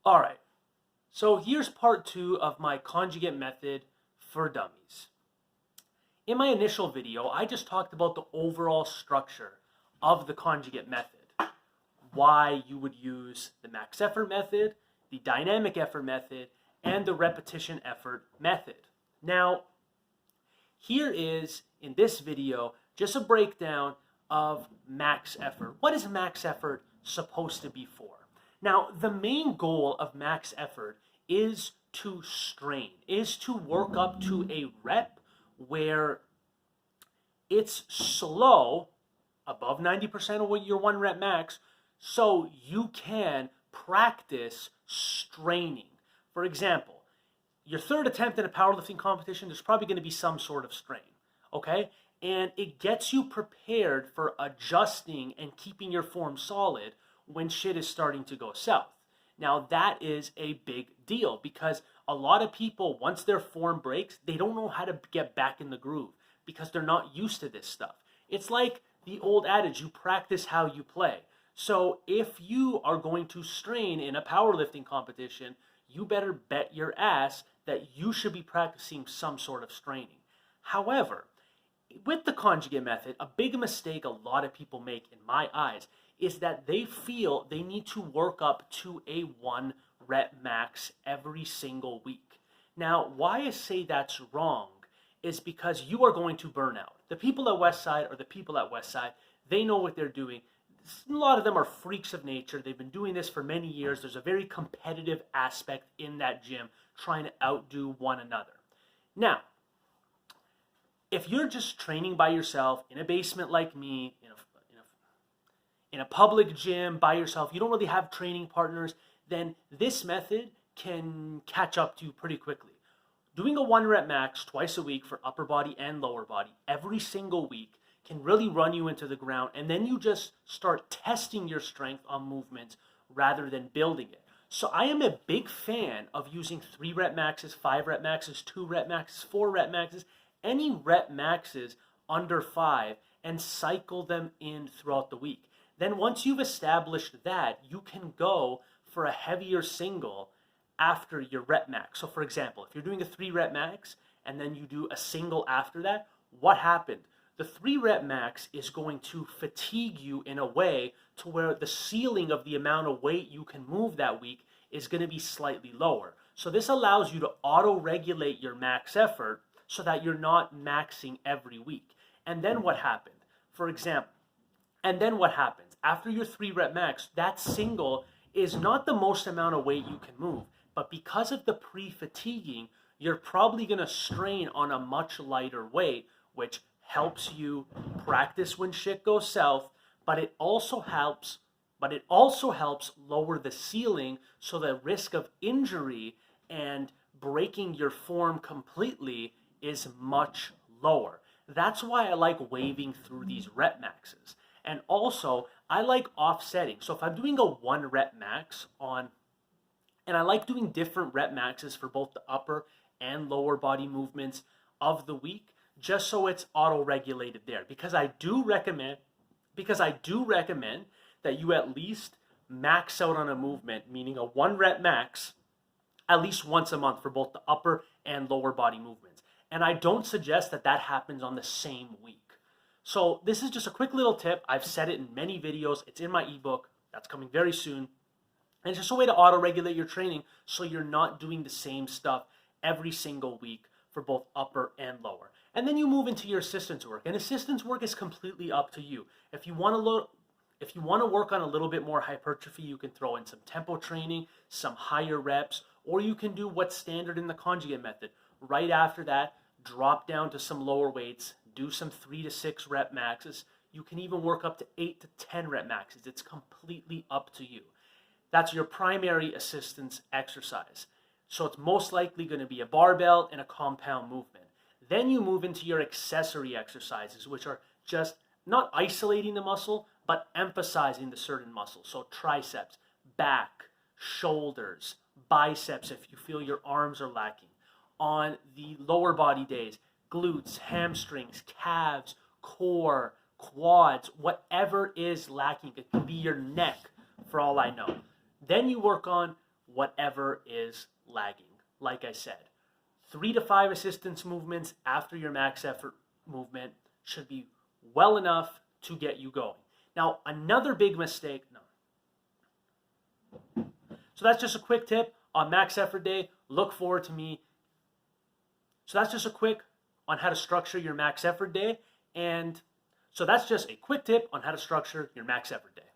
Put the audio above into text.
All right, so here's part 2 of my conjugate method for dummies. In my initial video, I just talked about the overall structure of the conjugate method, why you would use the max effort method, the dynamic effort method, and the repetition effort method. Now, here is, in this video, just a breakdown of max effort. What is max effort supposed to be for? Now, the main goal of max effort is to strain, is to work up to a rep where it's slow, above 90% of your 1 rep max, so you can practice straining. For example, your third attempt in a powerlifting competition, there's probably going to be some sort of strain, okay? And it gets you prepared for adjusting and keeping your form solid when shit is starting to go south. Now, that is a big deal because a lot of people, once their form breaks, they don't know how to get back in the groove because they're not used to this stuff. It's like the old adage, you practice how you play. So if you are going to strain in a powerlifting competition, you better bet your ass that you should be practicing some sort of straining. However, with the conjugate method, a big mistake a lot of people make, in my eyes, is that they feel they need to work up to a 1 rep max every single week. Now, why I say that's wrong is because you are going to burn out. The people at Westside, they know what they're doing. A lot of them are freaks of nature. They've been doing this for many years. There's a very competitive aspect in that gym, trying to outdo one another. Now, if you're just training by yourself in a basement like me, in a public gym by yourself, you don't really have training partners, then this method can catch up to you pretty quickly. Doing a 1 rep max twice a week for upper body and lower body every single week can really run you into the ground, and then you just start testing your strength on movements rather than building it. So I am a big fan of using 3 rep maxes, 5 rep maxes, 2 rep maxes, 4 rep maxes, any rep maxes under 5, and cycle them in throughout the week. Then once you've established that, you can go for a heavier single after your rep max. So for example, if you're doing a 3 rep max and then you do a single after that, what happened? The 3 rep max is going to fatigue you in a way to where the ceiling of the amount of weight you can move that week is going to be slightly lower. So this allows you to auto-regulate your max effort so that you're not maxing every week. And then what happened? After your 3 rep max, that single is not the most amount of weight you can move, but because of the pre-fatiguing, you're probably going to strain on a much lighter weight, which helps you practice when shit goes south, but it also helps lower the ceiling, so the risk of injury and breaking your form completely is much lower. That's why I like waving through these rep maxes. And also, I like offsetting. So if I'm doing a 1 rep max and I like doing different rep maxes for both the upper and lower body movements of the week, just so it's auto-regulated there. Because I do recommend that you at least max out on a movement, meaning a 1 rep max, at least once a month for both the upper and lower body movements. And I don't suggest that that happens on the same week. So this is just a quick little tip. I've said it in many videos. It's in my ebook. That's coming very soon. And it's just a way to auto-regulate your training so you're not doing the same stuff every single week for both upper and lower. And then you move into your assistance work. And assistance work is completely up to you. If you want to work on a little bit more hypertrophy, you can throw in some tempo training, some higher reps, or you can do what's standard in the conjugate method. Right after that, drop down to some lower weights, do some 3 to 6 rep maxes. You can even work up to 8 to 10 rep maxes. It's completely up to you. That's your primary assistance exercise. So it's most likely going to be a barbell and a compound movement. Then you move into your accessory exercises, which are just not isolating the muscle, but emphasizing the certain muscle. So triceps, back, shoulders, biceps if you feel your arms are lacking. On the lower body days, glutes, hamstrings, calves, core, quads, whatever is lacking. It could be your neck for all I know. Then you work on whatever is lagging. Like I said, 3 to 5 assistance movements after your max effort movement should be well enough to get you going. Now, another big mistake, So that's just a quick tip on max effort day. Look forward to me. So that's just a quick on how to structure your max effort day. And so that's just a quick tip on how to structure your max effort day.